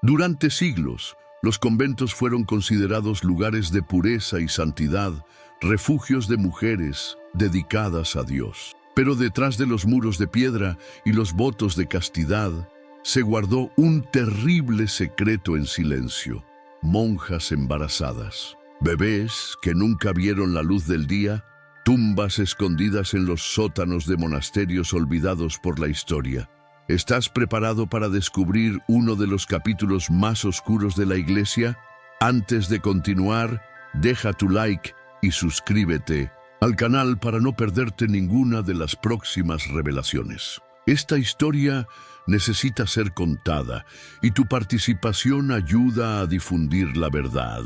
Durante siglos, los conventos fueron considerados lugares de pureza y santidad, refugios de mujeres dedicadas a Dios. Pero detrás de los muros de piedra y los votos de castidad, se guardó un terrible secreto en silencio: monjas embarazadas, bebés que nunca vieron la luz del día, tumbas escondidas en los sótanos de monasterios olvidados por la historia. ¿Estás preparado para descubrir uno de los capítulos más oscuros de la Iglesia? Antes de continuar, deja tu like y suscríbete al canal para no perderte ninguna de las próximas revelaciones. Esta historia necesita ser contada y tu participación ayuda a difundir la verdad.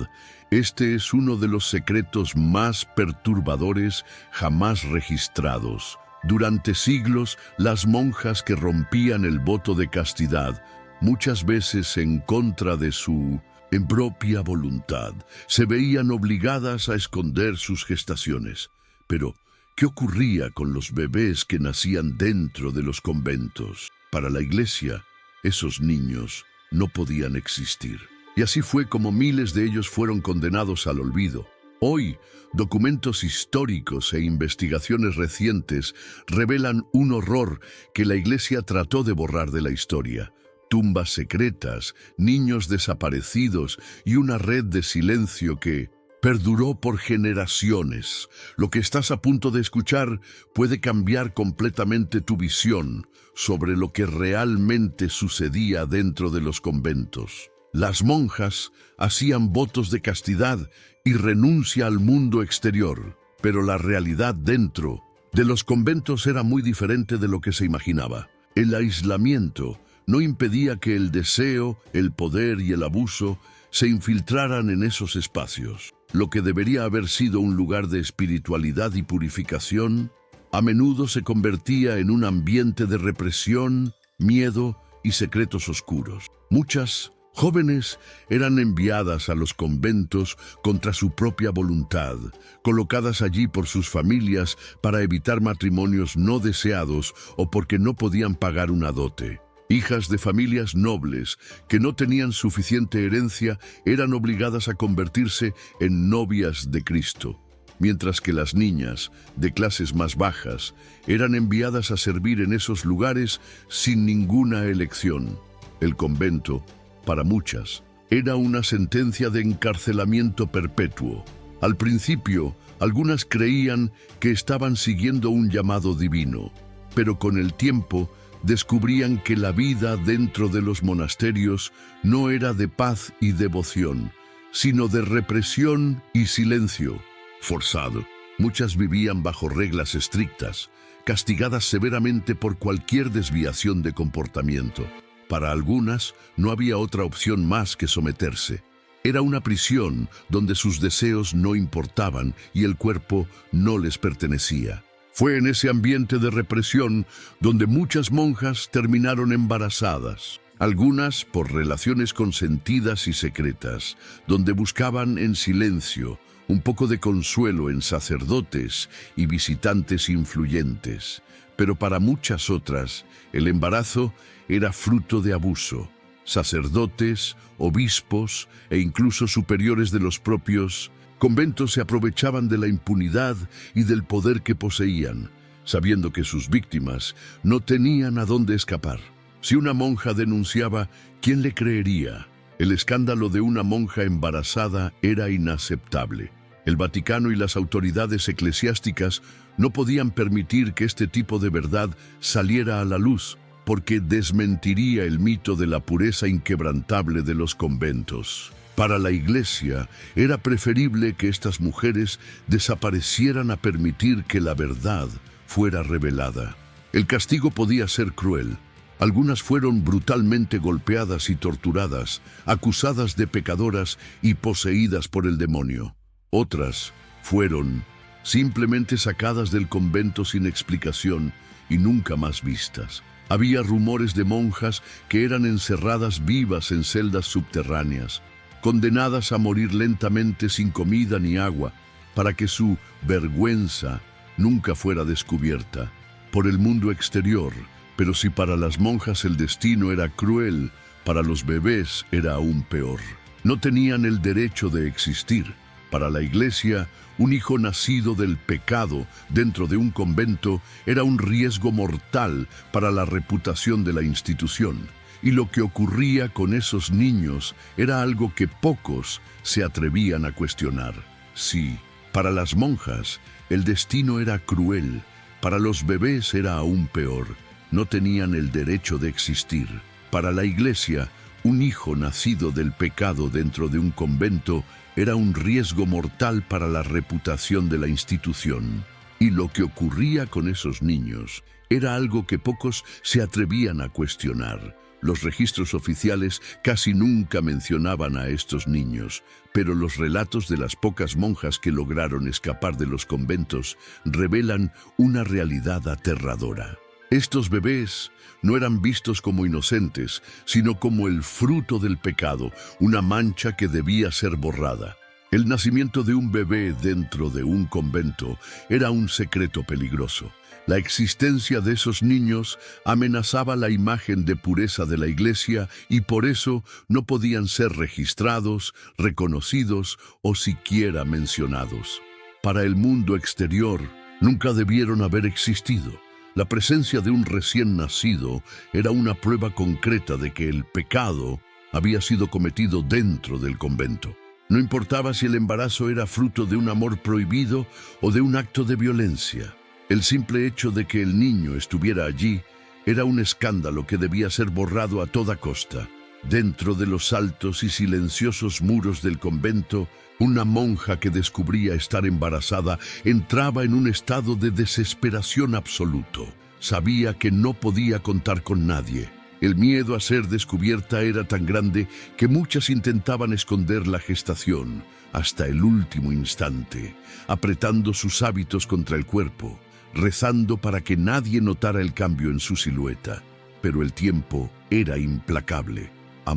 Este es uno de los secretos más perturbadores jamás registrados. Durante siglos, las monjas que rompían el voto de castidad, muchas veces en contra de su propia voluntad, se veían obligadas a esconder sus gestaciones. Pero, ¿qué ocurría con los bebés que nacían dentro de los conventos? Para la Iglesia, esos niños no podían existir. Y así fue como miles de ellos fueron condenados al olvido. Hoy, documentos históricos e investigaciones recientes revelan un horror que la Iglesia trató de borrar de la historia: tumbas secretas, niños desaparecidos y una red de silencio que perduró por generaciones. Lo que estás a punto de escuchar puede cambiar completamente tu visión sobre lo que realmente sucedía dentro de los conventos. Las monjas hacían votos de castidad y renuncia al mundo exterior, pero la realidad dentro de los conventos era muy diferente de lo que se imaginaba. El aislamiento no impedía que el deseo, el poder y el abuso se infiltraran en esos espacios. Lo que debería haber sido un lugar de espiritualidad y purificación, a menudo se convertía en un ambiente de represión, miedo y secretos oscuros. Muchas jóvenes eran enviadas a los conventos contra su propia voluntad, colocadas allí por sus familias para evitar matrimonios no deseados o porque no podían pagar una dote. Hijas de familias nobles que no tenían suficiente herencia eran obligadas a convertirse en novias de Cristo, mientras que las niñas de clases más bajas eran enviadas a servir en esos lugares sin ninguna elección. El convento, para muchas, era una sentencia de encarcelamiento perpetuo. Al principio, algunas creían que estaban siguiendo un llamado divino, pero con el tiempo descubrían que la vida dentro de los monasterios no era de paz y devoción, sino de represión y silencio forzado. Muchas vivían bajo reglas estrictas, castigadas severamente por cualquier desviación de comportamiento. Para algunas, no había otra opción más que someterse. Era una prisión donde sus deseos no importaban y el cuerpo no les pertenecía. Fue en ese ambiente de represión donde muchas monjas terminaron embarazadas, algunas por relaciones consentidas y secretas, donde buscaban en silencio un poco de consuelo en sacerdotes y visitantes influyentes. Pero para muchas otras, el embarazo era fruto de abuso. Sacerdotes, obispos e incluso superiores de los propios conventos se aprovechaban de la impunidad y del poder que poseían, sabiendo que sus víctimas no tenían a dónde escapar. Si una monja denunciaba, ¿quién le creería? El escándalo de una monja embarazada era inaceptable. El Vaticano y las autoridades eclesiásticas no podían permitir que este tipo de verdad saliera a la luz, porque desmentiría el mito de la pureza inquebrantable de los conventos. Para la Iglesia, era preferible que estas mujeres desaparecieran a permitir que la verdad fuera revelada. El castigo podía ser cruel. Algunas fueron brutalmente golpeadas y torturadas, acusadas de pecadoras y poseídas por el demonio. Otras fueron simplemente sacadas del convento sin explicación y nunca más vistas. Había rumores de monjas que eran encerradas vivas en celdas subterráneas, condenadas a morir lentamente sin comida ni agua, para que su vergüenza nunca fuera descubierta por el mundo exterior. Pero si para las monjas el destino era cruel, para los bebés era aún peor. No tenían el derecho de existir. Para la Iglesia, un hijo nacido del pecado dentro de un convento era un riesgo mortal para la reputación de la institución. Y lo que ocurría con esos niños era algo que pocos se atrevían a cuestionar. Sí, para las monjas, el destino era cruel. Para los bebés era aún peor. No tenían el derecho de existir. Para la Iglesia, un hijo nacido del pecado dentro de un convento era un riesgo mortal para la reputación de la institución. Y lo que ocurría con esos niños era algo que pocos se atrevían a cuestionar. Los registros oficiales casi nunca mencionaban a estos niños, pero los relatos de las pocas monjas que lograron escapar de los conventos revelan una realidad aterradora. Estos bebés no eran vistos como inocentes, sino como el fruto del pecado, una mancha que debía ser borrada. El nacimiento de un bebé dentro de un convento era un secreto peligroso. La existencia de esos niños amenazaba la imagen de pureza de la Iglesia y por eso no podían ser registrados, reconocidos o siquiera mencionados. Para el mundo exterior, nunca debieron haber existido. La presencia de un recién nacido era una prueba concreta de que el pecado había sido cometido dentro del convento. No importaba si el embarazo era fruto de un amor prohibido o de un acto de violencia. El simple hecho de que el niño estuviera allí era un escándalo que debía ser borrado a toda costa. Dentro de los altos y silenciosos muros del convento, una monja que descubría estar embarazada entraba en un estado de desesperación absoluto. Sabía que no podía contar con nadie. El miedo a ser descubierta era tan grande que muchas intentaban esconder la gestación hasta el último instante, apretando sus hábitos contra el cuerpo, rezando para que nadie notara el cambio en su silueta. Pero el tiempo era implacable. A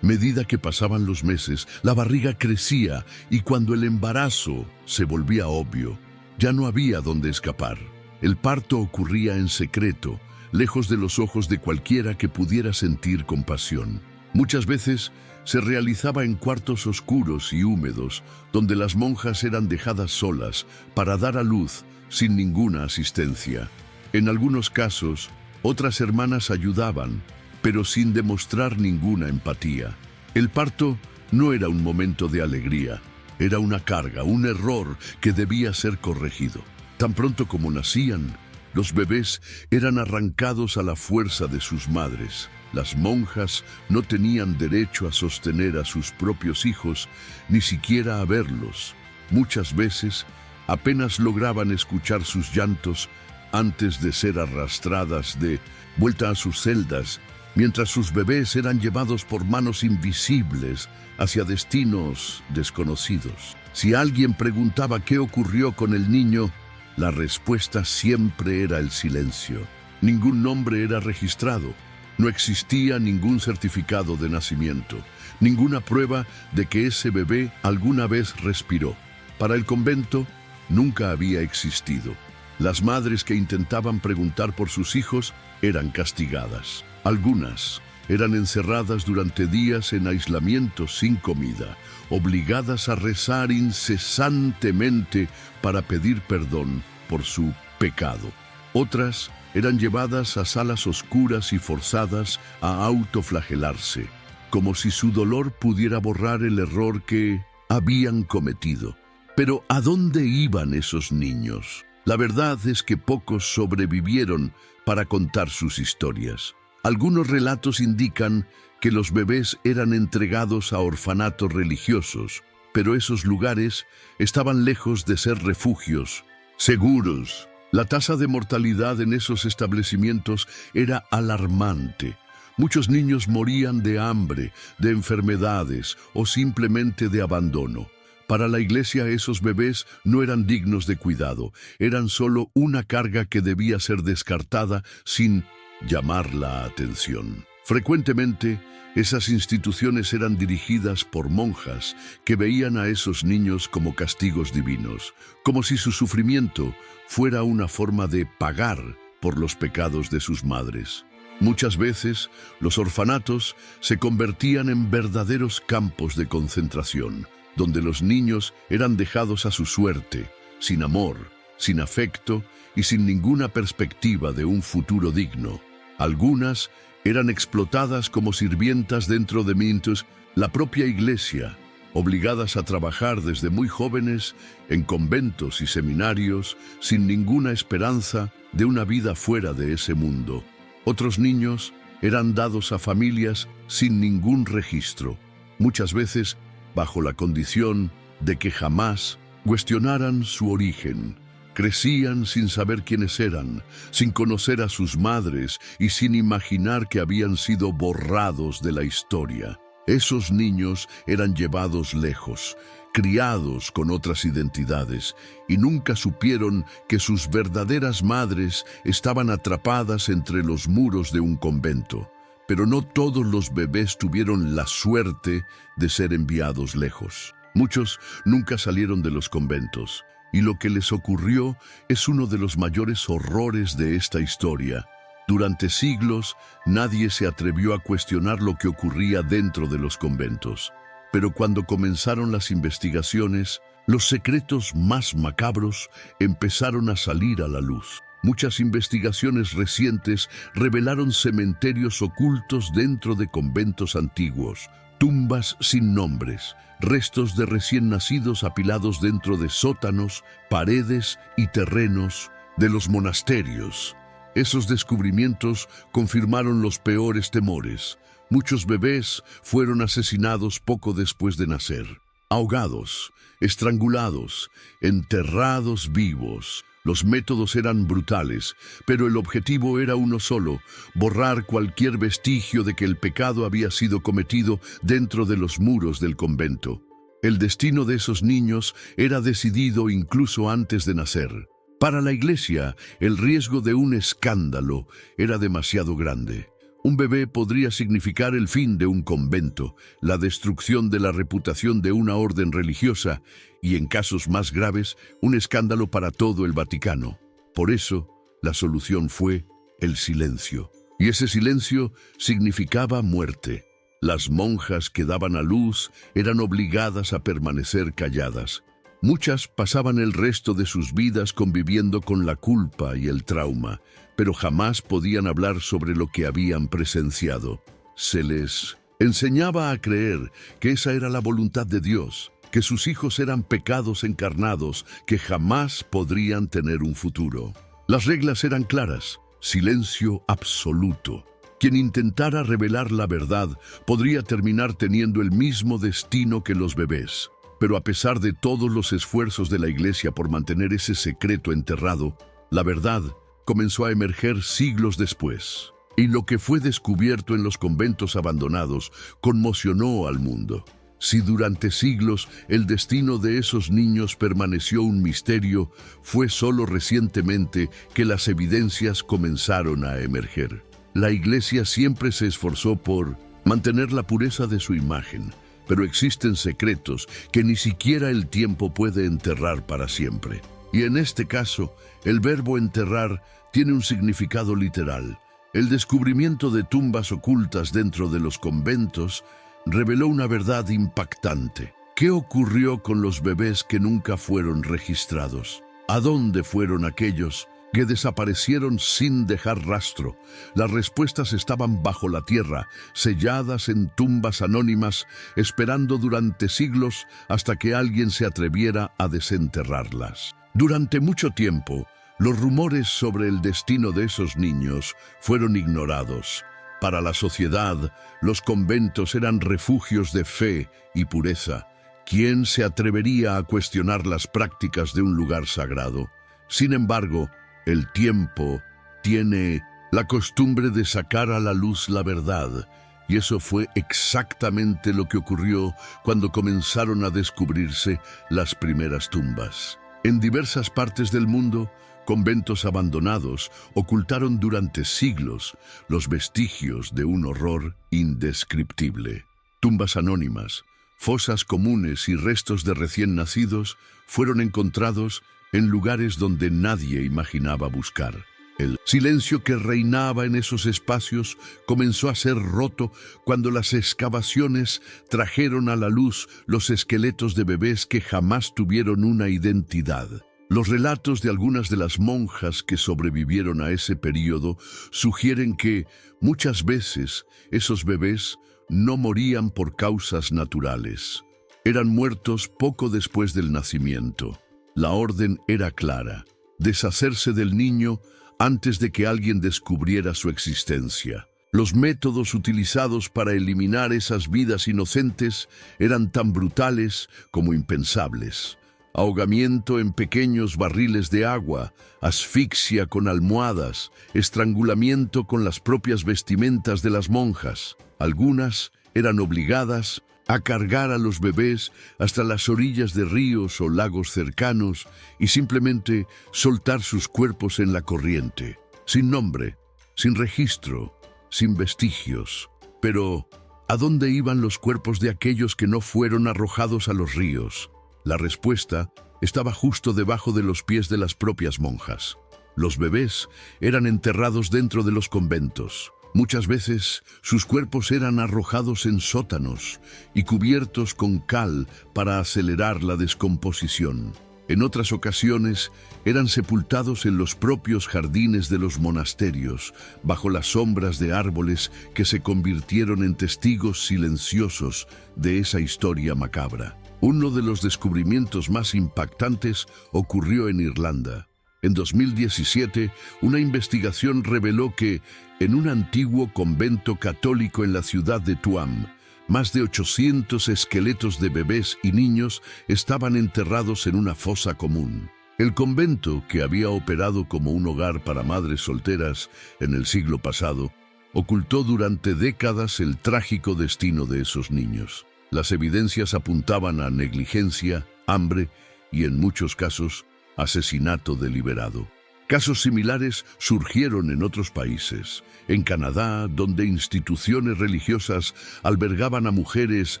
medida que pasaban los meses, la barriga crecía y cuando el embarazo se volvía obvio, ya no había dónde escapar. El parto ocurría en secreto, lejos de los ojos de cualquiera que pudiera sentir compasión. Muchas veces se realizaba en cuartos oscuros y húmedos, donde las monjas eran dejadas solas para dar a luz sin ninguna asistencia. En algunos casos, otras hermanas ayudaban, pero sin demostrar ninguna empatía. El parto no era un momento de alegría, era una carga, un error que debía ser corregido. Tan pronto como nacían, los bebés eran arrancados a la fuerza de sus madres. Las monjas no tenían derecho a sostener a sus propios hijos, ni siquiera a verlos. Muchas veces apenas lograban escuchar sus llantos antes de ser arrastradas de vuelta a sus celdas, mientras sus bebés eran llevados por manos invisibles hacia destinos desconocidos. Si alguien preguntaba qué ocurrió con el niño, la respuesta siempre era el silencio. Ningún nombre era registrado, no existía ningún certificado de nacimiento, ninguna prueba de que ese bebé alguna vez respiró. Para el convento, nunca había existido. Las madres que intentaban preguntar por sus hijos eran castigadas. Algunas eran encerradas durante días en aislamiento sin comida, obligadas a rezar incesantemente para pedir perdón por su pecado. Otras eran llevadas a salas oscuras y forzadas a autoflagelarse, como si su dolor pudiera borrar el error que habían cometido. Pero ¿a dónde iban esos niños? La verdad es que pocos sobrevivieron para contar sus historias. Algunos relatos indican que los bebés eran entregados a orfanatos religiosos, pero esos lugares estaban lejos de ser refugios seguros. La tasa de mortalidad en esos establecimientos era alarmante. Muchos niños morían de hambre, de enfermedades o simplemente de abandono. Para la Iglesia esos bebés no eran dignos de cuidado, eran solo una carga que debía ser descartada sin llamar la atención. Frecuentemente, esas instituciones eran dirigidas por monjas que veían a esos niños como castigos divinos, como si su sufrimiento fuera una forma de pagar por los pecados de sus madres. Muchas veces, los orfanatos se convertían en verdaderos campos de concentración, donde los niños eran dejados a su suerte, sin amor, sin afecto y sin ninguna perspectiva de un futuro digno. Algunas eran explotadas como sirvientas dentro de Mintus, la propia iglesia, obligadas a trabajar desde muy jóvenes en conventos y seminarios sin ninguna esperanza de una vida fuera de ese mundo. Otros niños eran dados a familias sin ningún registro, muchas veces bajo la condición de que jamás cuestionaran su origen. Crecían sin saber quiénes eran, sin conocer a sus madres y sin imaginar que habían sido borrados de la historia. Esos niños eran llevados lejos, criados con otras identidades, y nunca supieron que sus verdaderas madres estaban atrapadas entre los muros de un convento. Pero no todos los bebés tuvieron la suerte de ser enviados lejos. Muchos nunca salieron de los conventos, y lo que les ocurrió es uno de los mayores horrores de esta historia. Durante siglos, nadie se atrevió a cuestionar lo que ocurría dentro de los conventos. Pero cuando comenzaron las investigaciones, los secretos más macabros empezaron a salir a la luz. Muchas investigaciones recientes revelaron cementerios ocultos dentro de conventos antiguos, tumbas sin nombres, restos de recién nacidos apilados dentro de sótanos, paredes y terrenos de los monasterios. Esos descubrimientos confirmaron los peores temores. Muchos bebés fueron asesinados poco después de nacer, ahogados, estrangulados, enterrados vivos. Los métodos eran brutales, pero el objetivo era uno solo: borrar cualquier vestigio de que el pecado había sido cometido dentro de los muros del convento. El destino de esos niños era decidido incluso antes de nacer. Para la iglesia, el riesgo de un escándalo era demasiado grande. Un bebé podría significar el fin de un convento, la destrucción de la reputación de una orden religiosa y, en casos más graves, un escándalo para todo el Vaticano. Por eso, la solución fue el silencio. Y ese silencio significaba muerte. Las monjas que daban a luz eran obligadas a permanecer calladas. Muchas pasaban el resto de sus vidas conviviendo con la culpa y el trauma, pero jamás podían hablar sobre lo que habían presenciado. Se les enseñaba a creer que esa era la voluntad de Dios, que sus hijos eran pecados encarnados que jamás podrían tener un futuro. Las reglas eran claras: silencio absoluto. Quien intentara revelar la verdad podría terminar teniendo el mismo destino que los bebés. Pero a pesar de todos los esfuerzos de la Iglesia por mantener ese secreto enterrado, la verdad comenzó a emerger siglos después. Y lo que fue descubierto en los conventos abandonados conmocionó al mundo. Si durante siglos el destino de esos niños permaneció un misterio, fue solo recientemente que las evidencias comenzaron a emerger. La Iglesia siempre se esforzó por mantener la pureza de su imagen, pero existen secretos que ni siquiera el tiempo puede enterrar para siempre. Y en este caso, el verbo enterrar tiene un significado literal. El descubrimiento de tumbas ocultas dentro de los conventos reveló una verdad impactante. ¿Qué ocurrió con los bebés que nunca fueron registrados? ¿A dónde fueron aquellos que desaparecieron sin dejar rastro? Las respuestas estaban bajo la tierra, selladas en tumbas anónimas, esperando durante siglos hasta que alguien se atreviera a desenterrarlas. Durante mucho tiempo, los rumores sobre el destino de esos niños fueron ignorados. Para la sociedad, los conventos eran refugios de fe y pureza. ¿Quién se atrevería a cuestionar las prácticas de un lugar sagrado? Sin embargo, el tiempo tiene la costumbre de sacar a la luz la verdad, y eso fue exactamente lo que ocurrió cuando comenzaron a descubrirse las primeras tumbas. En diversas partes del mundo, conventos abandonados ocultaron durante siglos los vestigios de un horror indescriptible. Tumbas anónimas, fosas comunes y restos de recién nacidos fueron encontrados en lugares donde nadie imaginaba buscar. El silencio que reinaba en esos espacios comenzó a ser roto cuando las excavaciones trajeron a la luz los esqueletos de bebés que jamás tuvieron una identidad. Los relatos de algunas de las monjas que sobrevivieron a ese período sugieren que, muchas veces, esos bebés no morían por causas naturales. Eran muertos poco después del nacimiento. La orden era clara: deshacerse del niño antes de que alguien descubriera su existencia. Los métodos utilizados para eliminar esas vidas inocentes eran tan brutales como impensables. Ahogamiento en pequeños barriles de agua, asfixia con almohadas, estrangulamiento con las propias vestimentas de las monjas. Algunas eran obligadas a cargar a los bebés hasta las orillas de ríos o lagos cercanos y simplemente soltar sus cuerpos en la corriente, sin nombre, sin registro, sin vestigios. Pero, ¿a dónde iban los cuerpos de aquellos que no fueron arrojados a los ríos? La respuesta estaba justo debajo de los pies de las propias monjas. Los bebés eran enterrados dentro de los conventos. Muchas veces sus cuerpos eran arrojados en sótanos y cubiertos con cal para acelerar la descomposición. En otras ocasiones eran sepultados en los propios jardines de los monasterios, bajo las sombras de árboles que se convirtieron en testigos silenciosos de esa historia macabra. Uno de los descubrimientos más impactantes ocurrió en Irlanda. En 2017, una investigación reveló que, en un antiguo convento católico en la ciudad de Tuam, más de 800 esqueletos de bebés y niños estaban enterrados en una fosa común. El convento, que había operado como un hogar para madres solteras en el siglo pasado, ocultó durante décadas el trágico destino de esos niños. Las evidencias apuntaban a negligencia, hambre y, en muchos casos, asesinato deliberado. Casos similares surgieron en otros países. En Canadá, donde instituciones religiosas albergaban a mujeres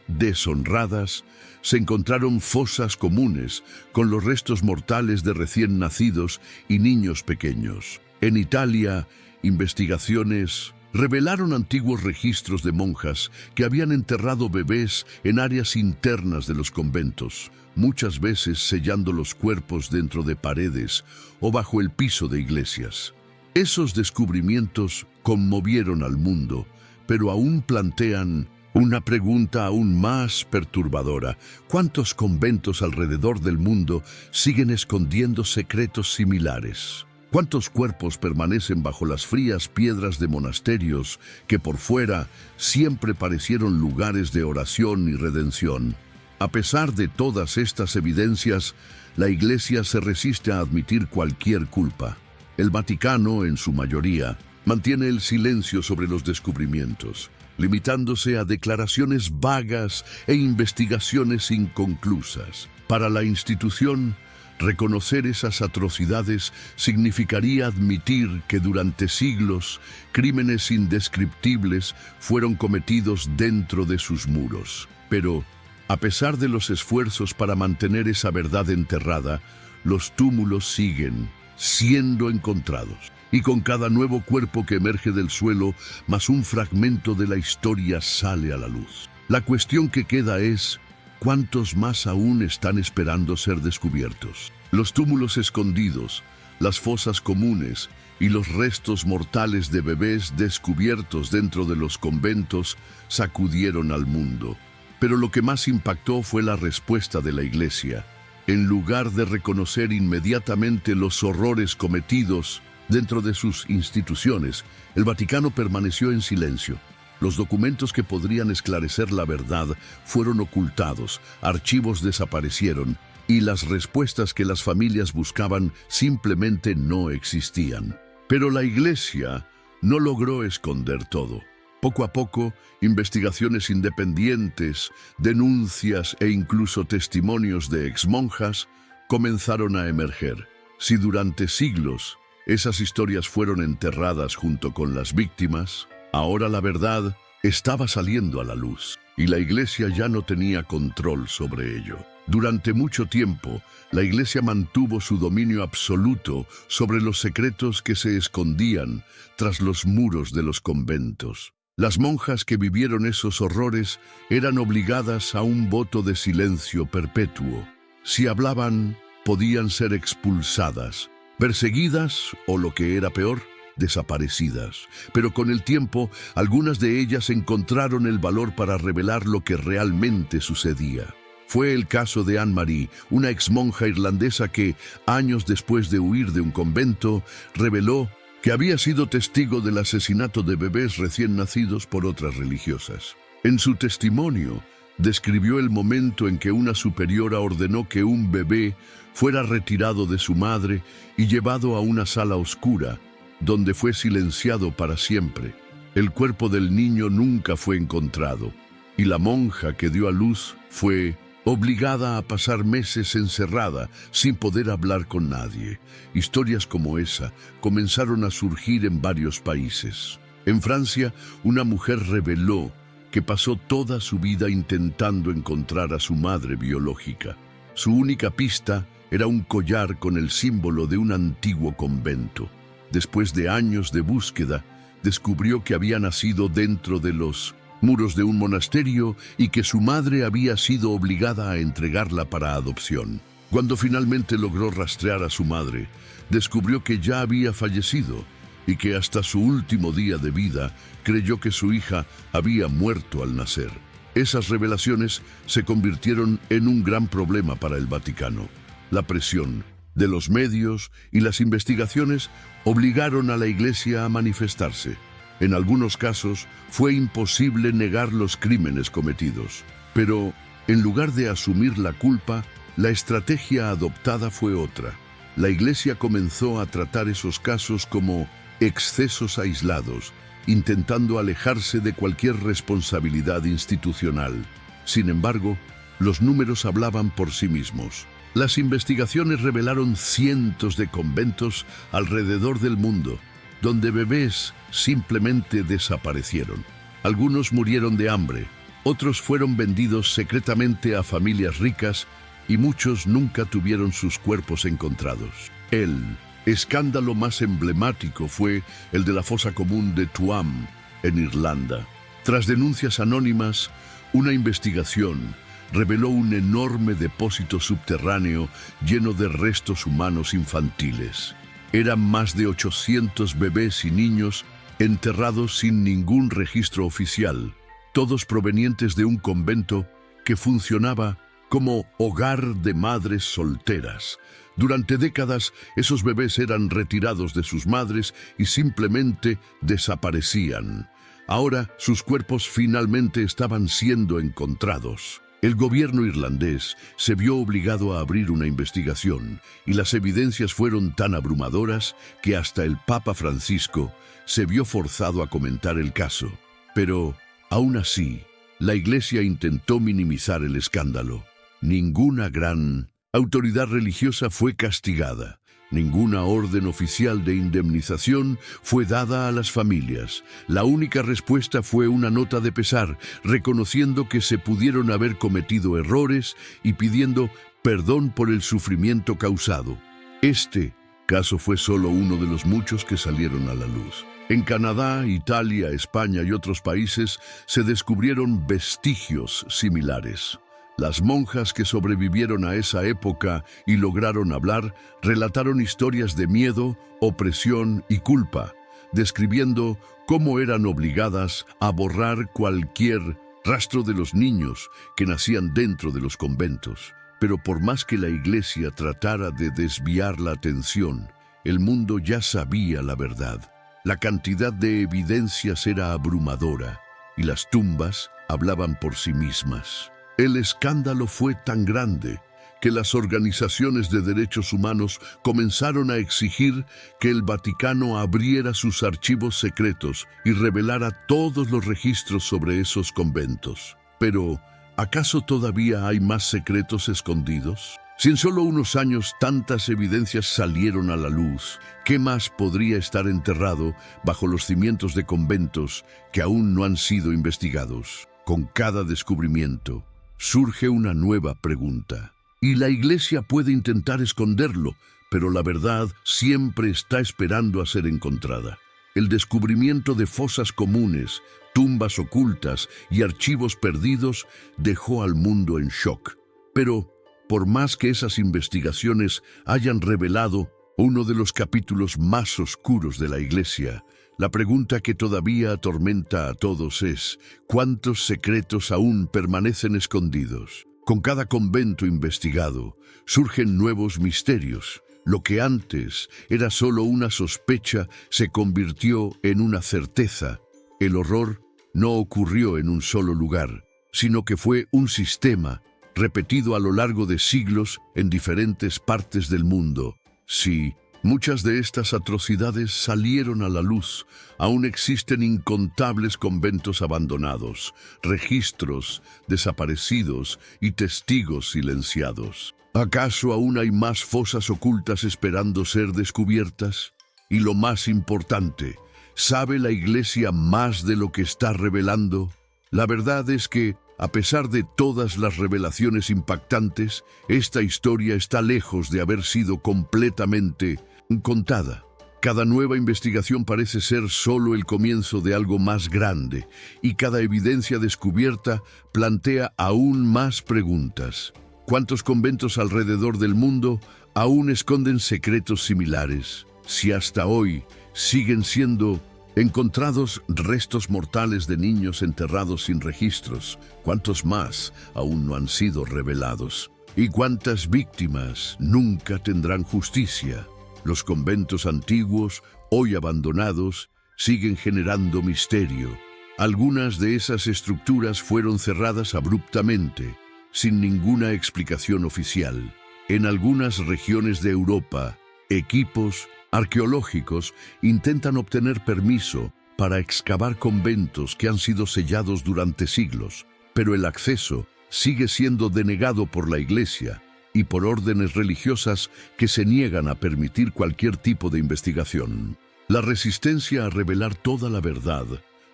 deshonradas, se encontraron fosas comunes con los restos mortales de recién nacidos y niños pequeños. En Italia, investigaciones revelaron antiguos registros de monjas que habían enterrado bebés en áreas internas de los conventos, muchas veces sellando los cuerpos dentro de paredes o bajo el piso de iglesias. Esos descubrimientos conmovieron al mundo, pero aún plantean una pregunta aún más perturbadora: ¿cuántos conventos alrededor del mundo siguen escondiendo secretos similares? ¿Cuántos cuerpos permanecen bajo las frías piedras de monasterios que por fuera siempre parecieron lugares de oración y redención? A pesar de todas estas evidencias, la Iglesia se resiste a admitir cualquier culpa. El Vaticano, en su mayoría, mantiene el silencio sobre los descubrimientos, limitándose a declaraciones vagas e investigaciones inconclusas. Para la institución, reconocer esas atrocidades significaría admitir que durante siglos crímenes indescriptibles fueron cometidos dentro de sus muros. Pero, a pesar de los esfuerzos para mantener esa verdad enterrada, los túmulos siguen siendo encontrados. Y con cada nuevo cuerpo que emerge del suelo, más un fragmento de la historia sale a la luz. La cuestión que queda es: ¿cuántos más aún están esperando ser descubiertos? Los túmulos escondidos, las fosas comunes y los restos mortales de bebés descubiertos dentro de los conventos sacudieron al mundo. Pero lo que más impactó fue la respuesta de la Iglesia. En lugar de reconocer inmediatamente los horrores cometidos dentro de sus instituciones, el Vaticano permaneció en silencio. Los documentos que podrían esclarecer la verdad fueron ocultados, archivos desaparecieron y las respuestas que las familias buscaban simplemente no existían. Pero la Iglesia no logró esconder todo. Poco a poco, investigaciones independientes, denuncias e incluso testimonios de exmonjas comenzaron a emerger. Si durante siglos esas historias fueron enterradas junto con las víctimas, ahora la verdad estaba saliendo a la luz y la Iglesia ya no tenía control sobre ello. Durante mucho tiempo, la Iglesia mantuvo su dominio absoluto sobre los secretos que se escondían tras los muros de los conventos. Las monjas que vivieron esos horrores eran obligadas a un voto de silencio perpetuo. Si hablaban, podían ser expulsadas, perseguidas o, lo que era peor, desaparecidas. Pero con el tiempo, algunas de ellas encontraron el valor para revelar lo que realmente sucedía. Fue el caso de Anne-Marie, una exmonja irlandesa que, años después de huir de un convento, reveló que había sido testigo del asesinato de bebés recién nacidos por otras religiosas. En su testimonio, describió el momento en que una superiora ordenó que un bebé fuera retirado de su madre y llevado a una sala oscura, donde fue silenciado para siempre. El cuerpo del niño nunca fue encontrado, y la monja que dio a luz fue obligada a pasar meses encerrada sin poder hablar con nadie. Historias como esa comenzaron a surgir en varios países. En Francia, una mujer reveló que pasó toda su vida intentando encontrar a su madre biológica. Su única pista era un collar con el símbolo de un antiguo convento. Después de años de búsqueda, descubrió que había nacido dentro de los muros de un monasterio y que su madre había sido obligada a entregarla para adopción. Cuando finalmente logró rastrear a su madre, descubrió que ya había fallecido y que hasta su último día de vida creyó que su hija había muerto al nacer. Esas revelaciones se convirtieron en un gran problema para el Vaticano. La presión de los medios y las investigaciones obligaron a la Iglesia a manifestarse. En algunos casos fue imposible negar los crímenes cometidos, pero en lugar de asumir la culpa, la estrategia adoptada fue otra. La Iglesia comenzó a tratar esos casos como excesos aislados, intentando alejarse de cualquier responsabilidad institucional. Sin embargo, los números hablaban por sí mismos. Las investigaciones revelaron cientos de conventos alrededor del mundo, donde bebés simplemente desaparecieron. Algunos murieron de hambre, otros fueron vendidos secretamente a familias ricas y muchos nunca tuvieron sus cuerpos encontrados. El escándalo más emblemático fue el de la fosa común de Tuam, en Irlanda. Tras denuncias anónimas, una investigación reveló un enorme depósito subterráneo lleno de restos humanos infantiles. Eran más de 800 bebés y niños enterrados sin ningún registro oficial, todos provenientes de un convento que funcionaba como hogar de madres solteras. Durante décadas, esos bebés eran retirados de sus madres y simplemente desaparecían. Ahora, sus cuerpos finalmente estaban siendo encontrados. El gobierno irlandés se vio obligado a abrir una investigación y las evidencias fueron tan abrumadoras que hasta el Papa Francisco se vio forzado a comentar el caso. Pero, aún así, la Iglesia intentó minimizar el escándalo. Ninguna gran autoridad religiosa fue castigada. Ninguna orden oficial de indemnización fue dada a las familias. La única respuesta fue una nota de pesar, reconociendo que se pudieron haber cometido errores y pidiendo perdón por el sufrimiento causado. Este caso fue solo uno de los muchos que salieron a la luz. En Canadá, Italia, España y otros países se descubrieron vestigios similares. Las monjas que sobrevivieron a esa época y lograron hablar, relataron historias de miedo, opresión y culpa, describiendo cómo eran obligadas a borrar cualquier rastro de los niños que nacían dentro de los conventos. Pero por más que la Iglesia tratara de desviar la atención, el mundo ya sabía la verdad. La cantidad de evidencias era abrumadora y las tumbas hablaban por sí mismas. El escándalo fue tan grande que las organizaciones de derechos humanos comenzaron a exigir que el Vaticano abriera sus archivos secretos y revelara todos los registros sobre esos conventos. Pero, ¿acaso todavía hay más secretos escondidos? Si en solo unos años tantas evidencias salieron a la luz, ¿qué más podría estar enterrado bajo los cimientos de conventos que aún no han sido investigados? Con cada descubrimiento, surge una nueva pregunta. Y la Iglesia puede intentar esconderlo, pero la verdad siempre está esperando a ser encontrada. El descubrimiento de fosas comunes, tumbas ocultas y archivos perdidos dejó al mundo en shock. Pero, por más que esas investigaciones hayan revelado uno de los capítulos más oscuros de la Iglesia, la pregunta que todavía atormenta a todos es: ¿cuántos secretos aún permanecen escondidos? Con cada convento investigado, surgen nuevos misterios. Lo que antes era solo una sospecha se convirtió en una certeza. El horror no ocurrió en un solo lugar, sino que fue un sistema repetido a lo largo de siglos en diferentes partes del mundo. Sí, muchas de estas atrocidades salieron a la luz. Aún existen incontables conventos abandonados, registros desaparecidos y testigos silenciados. ¿Acaso aún hay más fosas ocultas esperando ser descubiertas? Y lo más importante, ¿sabe la Iglesia más de lo que está revelando? La verdad es que, a pesar de todas las revelaciones impactantes, esta historia está lejos de haber sido completamente contada. Cada nueva investigación parece ser solo el comienzo de algo más grande, y cada evidencia descubierta plantea aún más preguntas. ¿Cuántos conventos alrededor del mundo aún esconden secretos similares? Si hasta hoy siguen siendo encontrados restos mortales de niños enterrados sin registros, ¿cuántos más aún no han sido revelados? ¿Y cuántas víctimas nunca tendrán justicia? Los conventos antiguos, hoy abandonados, siguen generando misterio. Algunas de esas estructuras fueron cerradas abruptamente, sin ninguna explicación oficial. En algunas regiones de Europa, equipos arqueológicos intentan obtener permiso para excavar conventos que han sido sellados durante siglos, pero el acceso sigue siendo denegado por la Iglesia y por órdenes religiosas que se niegan a permitir cualquier tipo de investigación. La resistencia a revelar toda la verdad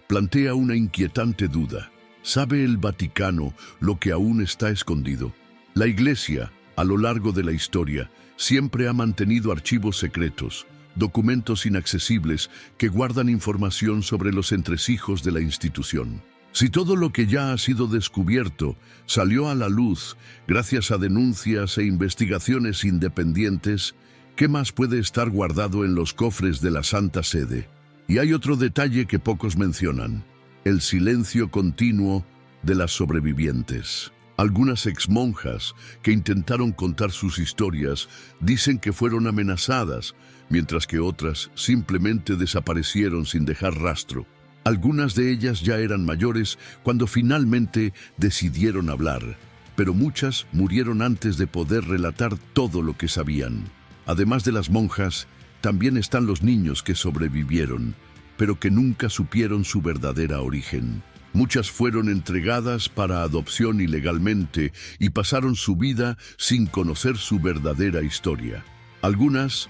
plantea una inquietante duda. ¿Sabe el Vaticano lo que aún está escondido? La Iglesia, a lo largo de la historia, siempre ha mantenido archivos secretos, documentos inaccesibles que guardan información sobre los entresijos de la institución. Si todo lo que ya ha sido descubierto salió a la luz gracias a denuncias e investigaciones independientes, ¿qué más puede estar guardado en los cofres de la Santa Sede? Y hay otro detalle que pocos mencionan: el silencio continuo de las sobrevivientes. Algunas exmonjas que intentaron contar sus historias dicen que fueron amenazadas, mientras que otras simplemente desaparecieron sin dejar rastro. Algunas de ellas ya eran mayores cuando finalmente decidieron hablar, pero muchas murieron antes de poder relatar todo lo que sabían. Además de las monjas, también están los niños que sobrevivieron, pero que nunca supieron su verdadera origen. Muchas fueron entregadas para adopción ilegalmente y pasaron su vida sin conocer su verdadera historia. Algunas,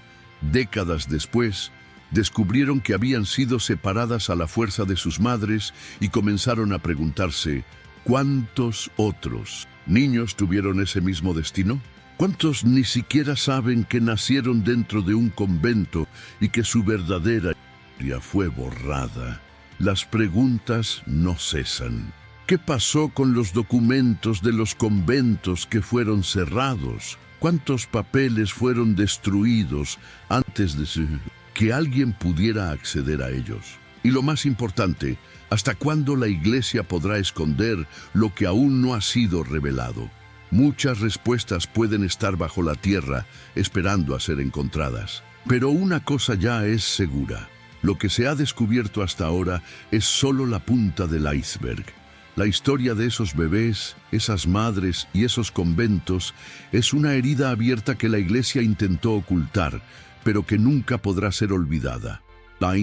décadas después, descubrieron que habían sido separadas a la fuerza de sus madres y comenzaron a preguntarse: ¿cuántos otros niños tuvieron ese mismo destino? ¿Cuántos ni siquiera saben que nacieron dentro de un convento y que su verdadera historia fue borrada? Las preguntas no cesan. ¿Qué pasó con los documentos de los conventos que fueron cerrados? ¿Cuántos papeles fueron destruidos antes de que alguien pudiera acceder a ellos? Y lo más importante, ¿hasta cuándo la Iglesia podrá esconder lo que aún no ha sido revelado? Muchas respuestas pueden estar bajo la tierra, esperando a ser encontradas. Pero una cosa ya es segura: lo que se ha descubierto hasta ahora es solo la punta del iceberg. La historia de esos bebés, esas madres y esos conventos es una herida abierta que la Iglesia intentó ocultar, pero que nunca podrá ser olvidada. La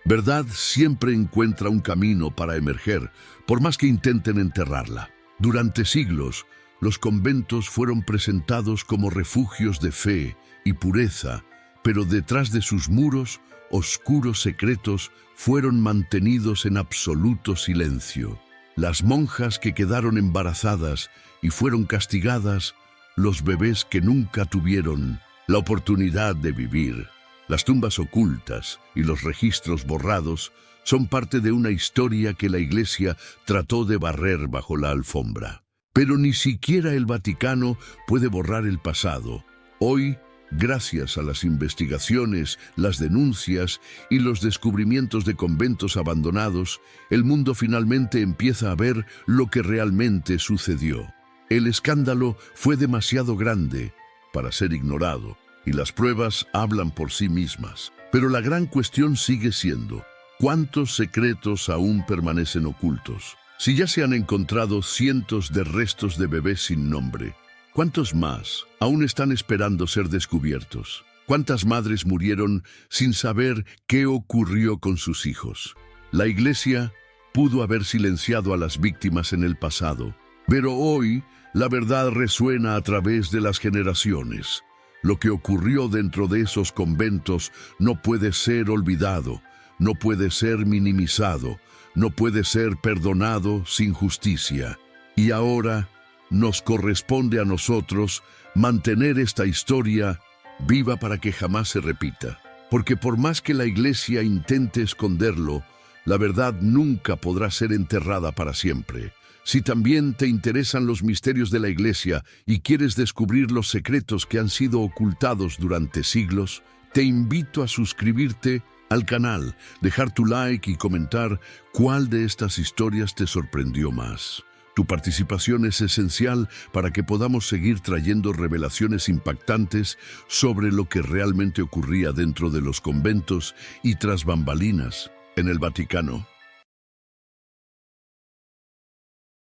verdad siempre encuentra un camino para emerger, por más que intenten enterrarla. Durante siglos, los conventos fueron presentados como refugios de fe y pureza, pero detrás de sus muros, oscuros secretos fueron mantenidos en absoluto silencio. Las monjas que quedaron embarazadas y fueron castigadas los bebés que nunca tuvieron la oportunidad de vivir. Las tumbas ocultas y los registros borrados son parte de una historia que la Iglesia trató de barrer bajo la alfombra. Pero ni siquiera el Vaticano puede borrar el pasado. Hoy, gracias a las investigaciones, las denuncias y los descubrimientos de conventos abandonados, el mundo finalmente empieza a ver lo que realmente sucedió. El escándalo fue demasiado grande para ser ignorado, y las pruebas hablan por sí mismas. Pero la gran cuestión sigue siendo, ¿cuántos secretos aún permanecen ocultos? Si ya se han encontrado cientos de restos de bebés sin nombre, ¿cuántos más aún están esperando ser descubiertos? ¿Cuántas madres murieron sin saber qué ocurrió con sus hijos? La Iglesia pudo haber silenciado a las víctimas en el pasado, pero hoy la verdad resuena a través de las generaciones. Lo que ocurrió dentro de esos conventos no puede ser olvidado, no puede ser minimizado, no puede ser perdonado sin justicia. Y ahora nos corresponde a nosotros mantener esta historia viva para que jamás se repita. Porque por más que la Iglesia intente esconderlo, la verdad nunca podrá ser enterrada para siempre. Si también te interesan los misterios de la Iglesia y quieres descubrir los secretos que han sido ocultados durante siglos, te invito a suscribirte al canal, dejar tu like y comentar cuál de estas historias te sorprendió más. Tu participación es esencial para que podamos seguir trayendo revelaciones impactantes sobre lo que realmente ocurría dentro de los conventos y tras bambalinas en el Vaticano.